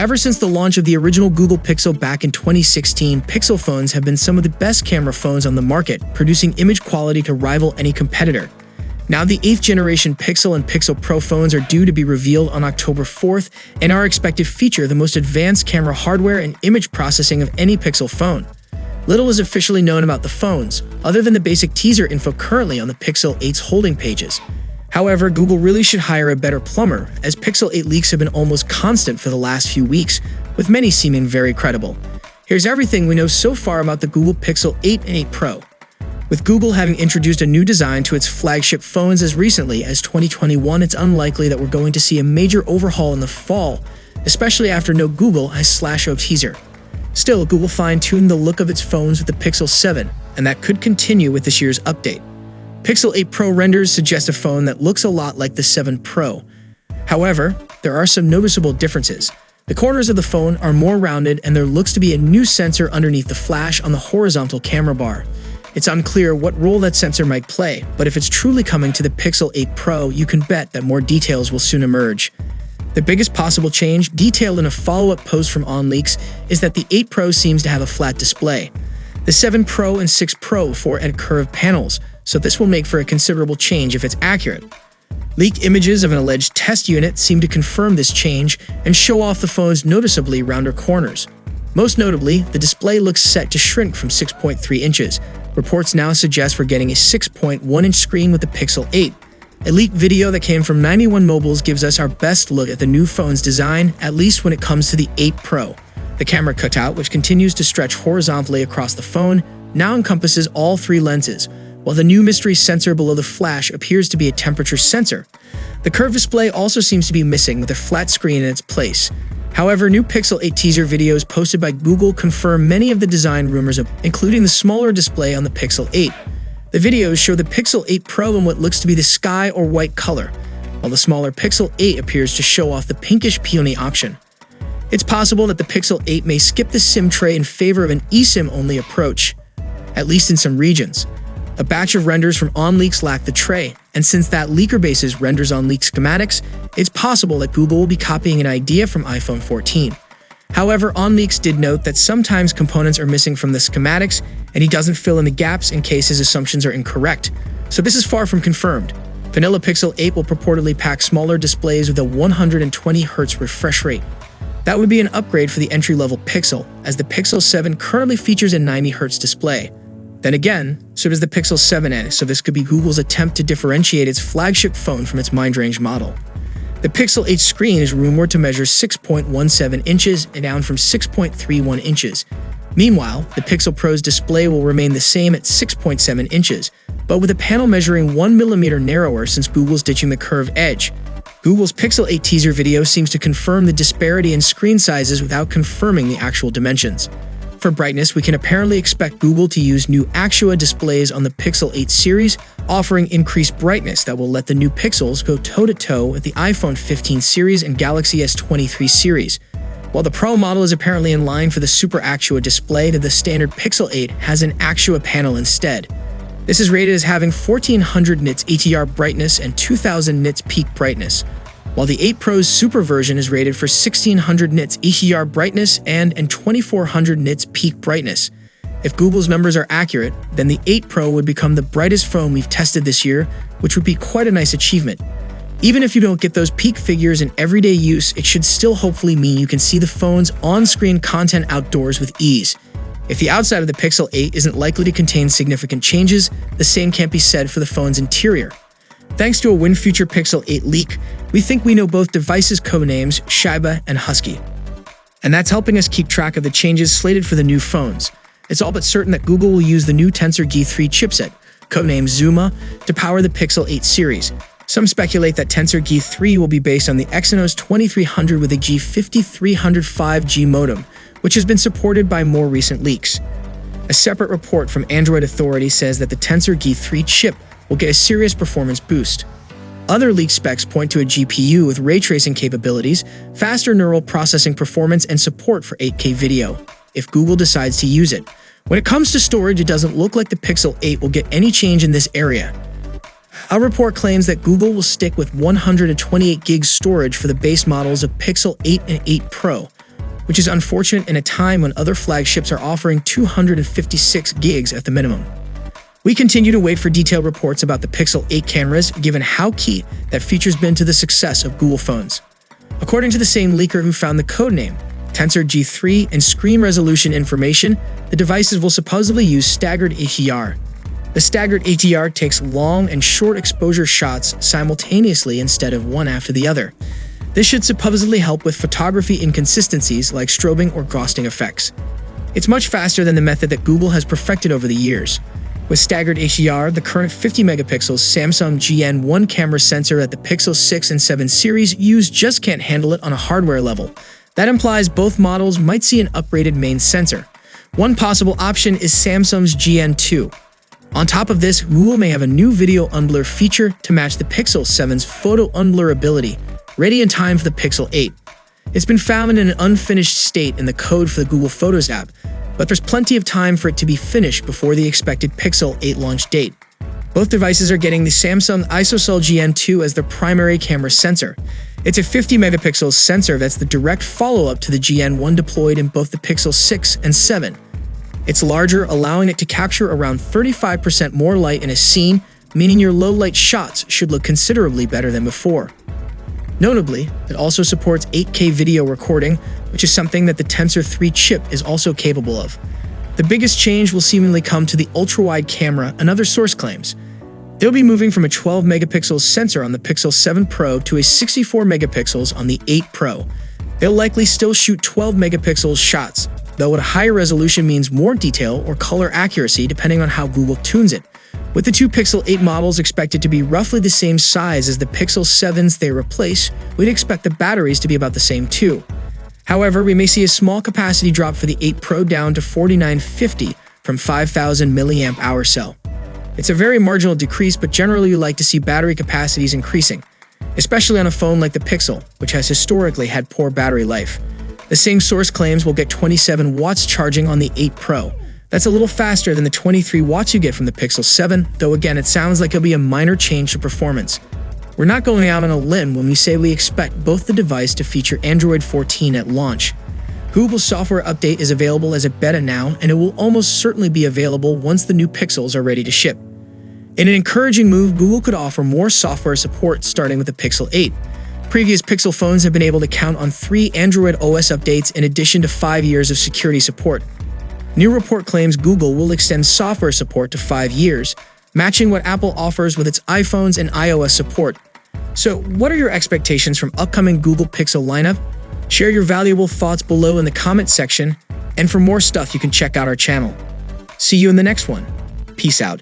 Ever since the launch of the original Google Pixel back in 2016, Pixel phones have been some of the best camera phones on the market, producing image quality to rival any competitor. Now the 8th generation Pixel and Pixel Pro phones are due to be revealed on October 4th and are expected to feature the most advanced camera hardware and image processing of any Pixel phone. Little is officially known about the phones, other than the basic teaser info currently on the Pixel 8's holding pages. However, Google really should hire a better plumber, as Pixel 8 leaks have been almost constant for the last few weeks, with many seeming very credible. Here's everything we know so far about the Google Pixel 8 and 8 Pro. With Google having introduced a new design to its flagship phones as recently as 2021, it's unlikely that we're going to see a major overhaul in the fall, especially after no Google has /O teaser. Still, Google fine-tuned the look of its phones with the Pixel 7, and that could continue with this year's update. Pixel 8 Pro renders suggest a phone that looks a lot like the 7 Pro. However, there are some noticeable differences. The corners of the phone are more rounded, and there looks to be a new sensor underneath the flash on the horizontal camera bar. It's unclear what role that sensor might play, but if it's truly coming to the Pixel 8 Pro, you can bet that more details will soon emerge. The biggest possible change, detailed in a follow-up post from OnLeaks, is that the 8 Pro seems to have a flat display. The 7 Pro and 6 Pro had curved panels, so this will make for a considerable change if it's accurate. Leaked images of an alleged test unit seem to confirm this change and show off the phone's noticeably rounder corners. Most notably, the display looks set to shrink from 6.3 inches. Reports now suggest we're getting a 6.1-inch screen with the Pixel 8. A leaked video that came from 91 Mobiles gives us our best look at the new phone's design, at least when it comes to the 8 Pro. The camera cutout, which continues to stretch horizontally across the phone, now encompasses all 3 lenses, while the new mystery sensor below the flash appears to be a temperature sensor. The curved display also seems to be missing, with a flat screen in its place. However, new Pixel 8 teaser videos posted by Google confirm many of the design rumors, including the smaller display on the Pixel 8. The videos show the Pixel 8 Pro in what looks to be the sky or white color, while the smaller Pixel 8 appears to show off the pinkish peony option. It's possible that the Pixel 8 may skip the SIM tray in favor of an eSIM-only approach, at least in some regions. A batch of renders from OnLeaks lack the tray, and since that leaker bases renders OnLeaks schematics, it's possible that Google will be copying an idea from iPhone 14. However, OnLeaks did note that sometimes components are missing from the schematics, and he doesn't fill in the gaps in case his assumptions are incorrect. So this is far from confirmed. Vanilla Pixel 8 will purportedly pack smaller displays with a 120Hz refresh rate. That would be an upgrade for the entry-level Pixel, as the Pixel 7 currently features a 90Hz display. Then again, so does the Pixel 7a, so this could be Google's attempt to differentiate its flagship phone from its mid-range model. The Pixel 8 screen is rumored to measure 6.17 inches and down from 6.31 inches. Meanwhile, the Pixel Pro's display will remain the same at 6.7 inches, but with a panel measuring 1 mm narrower since Google's ditching the curved edge. Google's Pixel 8 teaser video seems to confirm the disparity in screen sizes without confirming the actual dimensions. For brightness, we can apparently expect Google to use new Actua displays on the Pixel 8 series, offering increased brightness that will let the new Pixels go toe-to-toe with the iPhone 15 series and Galaxy S23 series. While the Pro model is apparently in line for the Super Actua display, the standard Pixel 8 has an Actua panel instead. This is rated as having 1400 nits ATR brightness and 2000 nits peak brightness, while the 8 Pro's Super version is rated for 1600 nits ATR brightness and 2400 nits peak brightness. If Google's numbers are accurate, then the 8 Pro would become the brightest phone we've tested this year, which would be quite a nice achievement. Even if you don't get those peak figures in everyday use, it should still hopefully mean you can see the phone's on-screen content outdoors with ease. If the outside of the Pixel 8 isn't likely to contain significant changes, the same can't be said for the phone's interior. Thanks to a WinFuture Pixel 8 leak, we think we know both devices' codenames, Shiba and Husky. And that's helping us keep track of the changes slated for the new phones. It's all but certain that Google will use the new Tensor G3 chipset, codenamed Zuma, to power the Pixel 8 series. Some speculate that Tensor G3 will be based on the Exynos 2300 with a G5305G modem, which has been supported by more recent leaks. A separate report from Android Authority says that the Tensor G3 chip will get a serious performance boost. Other leaked specs point to a GPU with ray tracing capabilities, faster neural processing performance, and support for 8K video, if Google decides to use it. When it comes to storage, it doesn't look like the Pixel 8 will get any change in this area. Our report claims that Google will stick with 128 GB storage for the base models of Pixel 8 and 8 Pro, which is unfortunate in a time when other flagships are offering 256 gigs at the minimum. We continue to wait for detailed reports about the Pixel 8 cameras, given how key that feature's been to the success of Google phones. According to the same leaker who found the codename, Tensor G3 and screen resolution information, the devices will supposedly use staggered HDR. The staggered HDR takes long and short exposure shots simultaneously instead of one after the other. This should supposedly help with photography inconsistencies like strobing or ghosting effects. It's much faster than the method that Google has perfected over the years. With staggered HDR, the current 50 megapixels Samsung GN1 camera sensor that the Pixel 6 and 7 series use just can't handle it on a hardware level. That implies both models might see an upgraded main sensor. One possible option is Samsung's GN2. On top of this, Google may have a new video unblur feature to match the Pixel 7's photo unblur ability, ready in time for the Pixel 8. It's been found in an unfinished state in the code for the Google Photos app, but there's plenty of time for it to be finished before the expected Pixel 8 launch date. Both devices are getting the Samsung ISOCELL GN2 as their primary camera sensor. It's a 50 megapixel sensor that's the direct follow-up to the GN1 deployed in both the Pixel 6 and 7. It's larger, allowing it to capture around 35% more light in a scene, meaning your low-light shots should look considerably better than before. Notably, it also supports 8K video recording, which is something that the Tensor 3 chip is also capable of. The biggest change will seemingly come to the ultra-wide camera and other source claims. They'll be moving from a 12 megapixel sensor on the Pixel 7 Pro to a 64 megapixels on the 8 Pro. They'll likely still shoot 12 megapixel shots, though a higher resolution means more detail or color accuracy depending on how Google tunes it. With the two Pixel 8 models expected to be roughly the same size as the Pixel 7s they replace, we'd expect the batteries to be about the same too. However, we may see a small capacity drop for the 8 Pro down to 4950 from 5000 mAh cell. It's a very marginal decrease, but generally you like to see battery capacities increasing, especially on a phone like the Pixel, which has historically had poor battery life. The same source claims we'll get 27 watts charging on the 8 Pro. That's a little faster than the 23 watts you get from the Pixel 7, though again it sounds like it'll be a minor change to performance. We're not going out on a limb when we say we expect both the device to feature Android 14 at launch. Google's software update is available as a beta now, and it will almost certainly be available once the new Pixels are ready to ship. In an encouraging move, Google could offer more software support starting with the Pixel 8. Previous Pixel phones have been able to count on 3 Android OS updates in addition to 5 years of security support. New report claims Google will extend software support to 5 years, matching what Apple offers with its iPhones and iOS support. So, what are your expectations from upcoming Google Pixel lineup? Share your valuable thoughts below in the comment section, and for more stuff you can check out our channel. See you in the next one. Peace out.